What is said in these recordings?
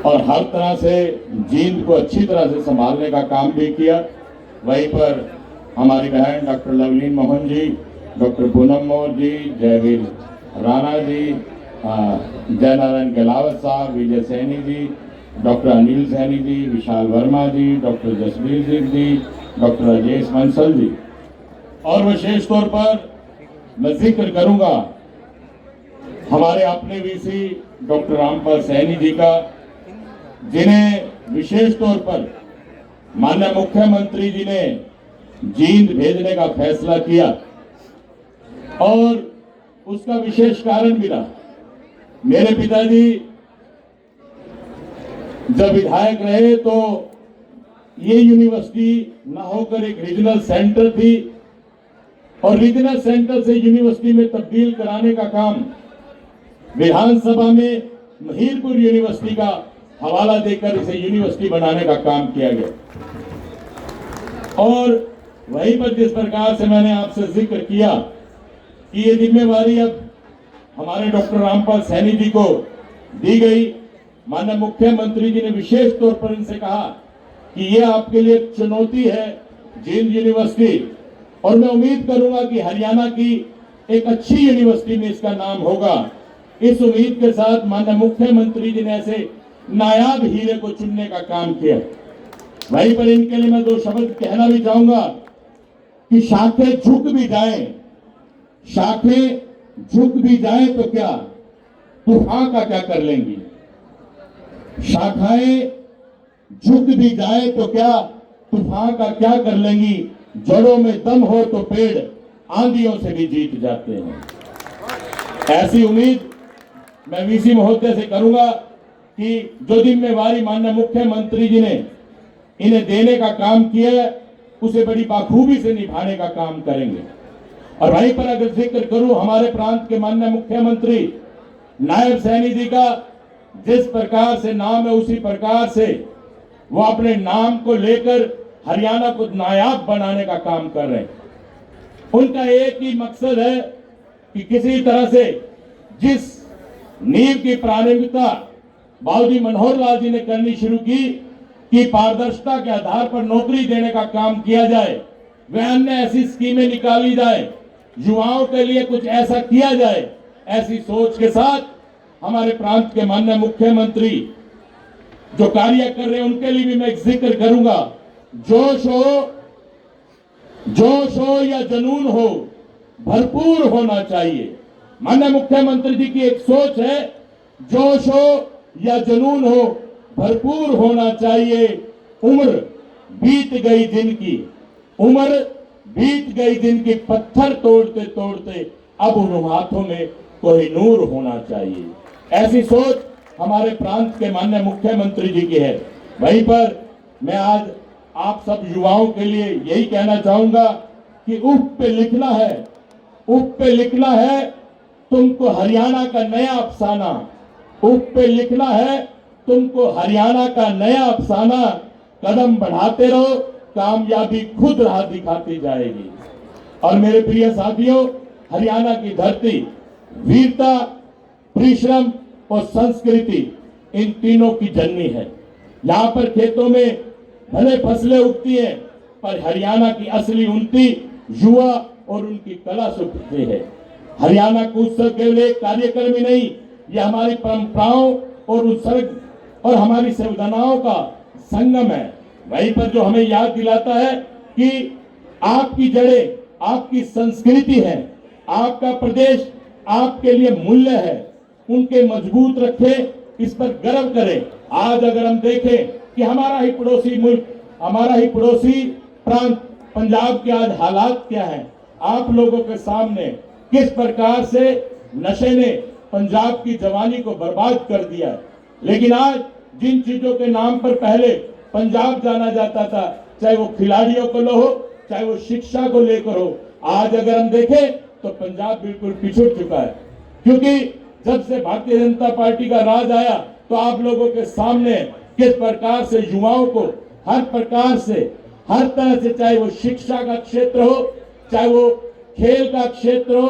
और हर तरह से जींद को अच्छी तरह से संभालने का काम भी किया। वहीं पर हमारी बहन डॉक्टर लवलीन मोहन जी, डॉक्टर पूनम मौर्य जी, जयवीर राणा जी, जयनारायण गहलावत साहब, विजय सैनी जी, डॉक्टर अनिल सैनी जी, विशाल वर्मा जी, डॉक्टर जसबीर सिंह जी, डॉक्टर राजेश बंसल जी, और विशेष तौर पर मैं जिक्र करूंगा हमारे अपने वीसी डॉक्टर रामपाल सैनी जी का, जिन्हें विशेष तौर पर माननीय मुख्यमंत्री जी ने जींद भेजने का फैसला किया और उसका विशेष कारण भी रहा। मेरे पिताजी जब विधायक रहे तो ये यूनिवर्सिटी न होकर एक रीजनल सेंटर थी और रीजनल सेंटर से यूनिवर्सिटी में तब्दील कराने का काम विधानसभा में महिरपुर यूनिवर्सिटी का हवाला देकर इसे यूनिवर्सिटी बनाने का काम किया गया। और वहीं पर जिस प्रकार से मैंने आपसे जिक्र किया कि ये जिम्मेवारी अब हमारे डॉक्टर रामपाल सैनी जी को दी गई, माननीय मुख्यमंत्री जी ने विशेष तौर पर इनसे कहा कि ये आपके लिए एक चुनौती है जींद यूनिवर्सिटी, और मैं उम्मीद करूंगा कि हरियाणा की एक अच्छी यूनिवर्सिटी में इसका नाम होगा। इस उम्मीद के साथ माननीय मुख्यमंत्री जी ने ऐसे नायाब हीरे को चुनने का काम किया। वहीं पर इनके लिए मैं दो शब्द कहना भी चाहूंगा कि शाखें झुक भी जाएं, शाखें झुक भी जाएं तो क्या, तूफान का क्या कर लेंगी। शाखाएं झुक भी जाए तो क्या, तूफान का क्या कर लेंगी। जड़ों में दम हो तो पेड़ आंधियों से भी जीत जाते हैं। ऐसी उम्मीद मैं वीसी महोदय से करूंगा कि जो जिम्मेवारी माननीय मुख्यमंत्री जी ने इन्हें देने का काम किया है उसे बड़ी बाखूबी से निभाने का काम करेंगे। और वहीं पर अगर जिक्र करूं हमारे प्रांत के माननीय मुख्यमंत्री नायब सैनी जी का, जिस प्रकार से नाम है उसी प्रकार से वो अपने नाम को लेकर हरियाणा को नायाब बनाने का काम कर रहे हैं। उनका एक ही मकसद है कि किसी तरह से जिस नींव की प्रारंभिकता बाबूजी मनोहर लाल जी ने करनी शुरू की कि पारदर्शिता के आधार पर नौकरी देने का काम किया जाए, वह अन्य ऐसी स्कीमें निकाली जाए, युवाओं के लिए कुछ ऐसा किया जाए, ऐसी सोच के साथ हमारे प्रांत के माननीय मुख्यमंत्री जो कार्य कर रहे हैं उनके लिए भी मैं एक जिक्र करूंगा। जोश हो या जुनून हो, भरपूर होना चाहिए। माननीय मुख्यमंत्री जी की एक सोच है, जोश हो या जुनून हो, भरपूर होना चाहिए। उम्र बीत गई दिन की, उम्र बीत गई दिन की, पत्थर तोड़ते तोड़ते अब उन हाथों में कोई नूर होना चाहिए। ऐसी सोच हमारे प्रांत के माननीय मुख्यमंत्री जी की है। वहीं पर मैं आज आप सब युवाओं के लिए यही कहना चाहूंगा कि उफ पे लिखना है, उफ पे लिखना है तुमको हरियाणा का नया अफसाना, उफ पे लिखना है तुमको हरियाणा का नया अफसाना। कदम बढ़ाते रहो, कामयाबी खुद राह दिखाती जाएगी। और मेरे प्रिय साथियों, हरियाणा की धरती वीरता, परिश्रम और संस्कृति इन तीनों की जननी है। यहाँ पर खेतों में भले फसलें उगती हैं, पर हरियाणा की असली उन्नति युवा और उनकी कला से उठती है। हरियाणा का उत्सव केवल एक कार्यक्रम ही नहीं, यह हमारी परंपराओं और उत्सर्ग और हमारी संवेदनाओं का संगम है। वहीं पर जो हमें याद दिलाता है कि आपकी जड़ें, आपकी संस्कृति है, आपका प्रदेश आपके लिए मूल्य है, उनके मजबूत रखें, इस पर गर्व करें। आज अगर हम देखें कि हमारा ही पड़ोसी मुल्क, हमारा ही पड़ोसी प्रांत पंजाब के आज हालात क्या है, आप लोगों के सामने किस प्रकार से नशे ने पंजाब की जवानी को बर्बाद कर दिया है। लेकिन आज जिन चीजों के नाम पर पहले पंजाब जाना जाता था, चाहे वो खिलाड़ियों को लो हो, चाहे वो शिक्षा को लेकर हो, आज अगर हम देखें तो पंजाब बिल्कुल पिछड़ चुका है। क्योंकि जब से भारतीय जनता पार्टी का राज आया तो आप लोगों के सामने किस प्रकार से युवाओं को हर प्रकार से, हर तरह से, चाहे वो शिक्षा का क्षेत्र हो, चाहे वो खेल का क्षेत्र हो,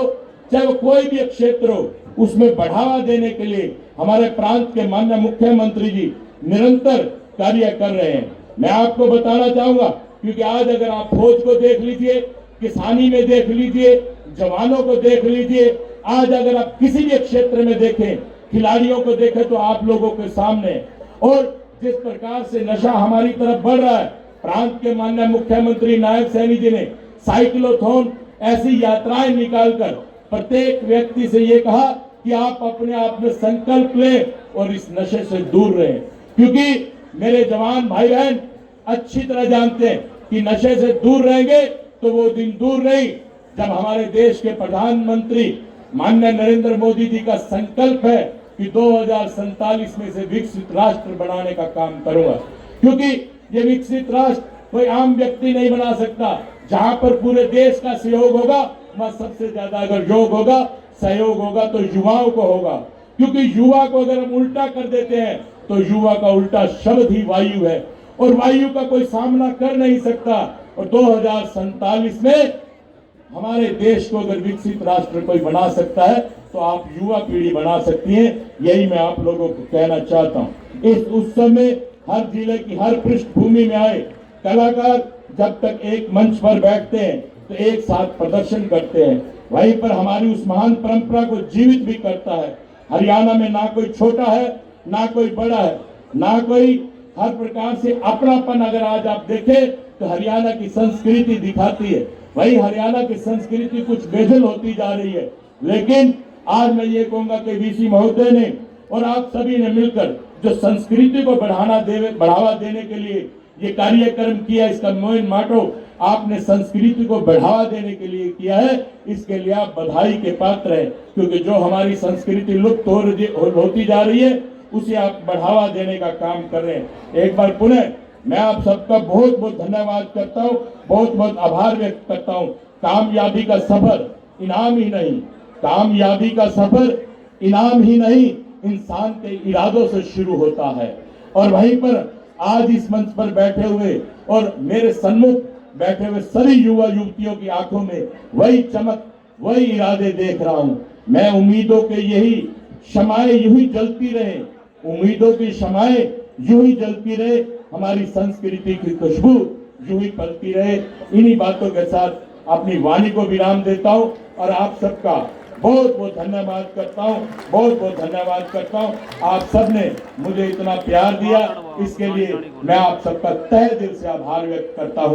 चाहे वो कोई भी क्षेत्र हो, उसमें बढ़ावा देने के लिए हमारे प्रांत के माननीय मुख्यमंत्री जी निरंतर कार्य कर रहे हैं। मैं आपको बताना चाहूंगा, क्योंकि आज अगर आप फौज को देख लीजिए, किसानी में देख लीजिए, जवानों को देख लीजिए, आज अगर आप किसी भी क्षेत्र में देखें, खिलाड़ियों को देखें, तो आप लोगों के सामने और जिस प्रकार से नशा हमारी तरफ बढ़ रहा है, प्रांत के माननीय मुख्यमंत्री नायब सैनी जी ने साइक्लोथॉन ऐसी यात्राएं निकालकर प्रत्येक व्यक्ति से ये कहा कि आप अपने आप में संकल्प लें और इस नशे से दूर रहें, क्योंकि मेरे जवान भाई बहन अच्छी तरह जानते हैं कि नशे से दूर रहेंगे तो वो दिन दूर नहीं जब हमारे देश के प्रधानमंत्री माननीय नरेंद्र मोदी जी का संकल्प है कि 2047 में से विकसित राष्ट्र बनाने का काम करूंगा। क्योंकि ये विकसित राष्ट्र कोई आम व्यक्ति नहीं बना सकता। जहां पर पूरे देश का सहयोग होगा, वहां सबसे ज्यादा अगर योग होगा, सहयोग होगा तो युवाओं को होगा। क्योंकि युवा को अगर हम उल्टा कर देते हैं तो युवा का उल्टा शब्द ही वायु है, और वायु का कोई सामना कर नहीं सकता। और 2047 में हमारे देश को अगर विकसित राष्ट्र कोई बना सकता है तो आप युवा पीढ़ी बना सकती है। यही मैं आप लोगों को कहना चाहता हूं। इस उत्सव में हर जिले की हर पृष्ठभूमि में आए कलाकार जब तक एक मंच पर बैठते हैं तो एक साथ प्रदर्शन करते हैं, वहीं पर हमारी उस महान परंपरा को जीवित भी करता है। हरियाणा में ना कोई छोटा है, ना कोई बड़ा है, ना कोई हर प्रकार से अपनापन अगर आज आप देखें तो हरियाणा की संस्कृति दिखाती है। वही हरियाणा की संस्कृति कुछ बेजल होती जा रही है, लेकिन आज मैं ये कहूंगा कि वीसी महोदय ने और आप सभी ने मिलकर जो संस्कृति को बढ़ावा देने के लिए ये कार्यक्रम किया, इसका मेन मोटो आपने संस्कृति को बढ़ावा देने के लिए किया है, इसके लिए आप बधाई के पात्र हैं। क्योंकि जो हमारी संस्कृति लुप्त होती जा रही है उसे आप बढ़ावा देने का काम कर रहे हैं। एक बार पुनः मैं आप सबका बहुत बहुत धन्यवाद करता हूँ, बहुत बहुत आभार व्यक्त करता हूँ। कामयाबी का सफर इनाम ही नहीं, कामयाबी का सफर इनाम ही नहीं, इंसान के इरादों से शुरू होता है। और वहीं पर आज इस मंच पर बैठे हुए और मेरे सन्मुख बैठे हुए सभी युवा युवतियों की आंखों में वही चमक, वही इरादे देख रहा हूं। मैं उम्मीदों के यही शमाएं यूं ही जलती रहे, उम्मीदों की शमाएं यूं ही जलती रहे, हमारी संस्कृति की खुशबू यूं ही फैलती रहे। इन्हीं बातों के साथ अपनी वाणी को विराम देता हूं और आप सबका बहुत बहुत धन्यवाद करता हूँ, बहुत बहुत धन्यवाद करता हूँ। आप सबने मुझे इतना प्यार दिया, इसके लिए मैं आप सबका तहे दिल से आभार व्यक्त करता हूँ।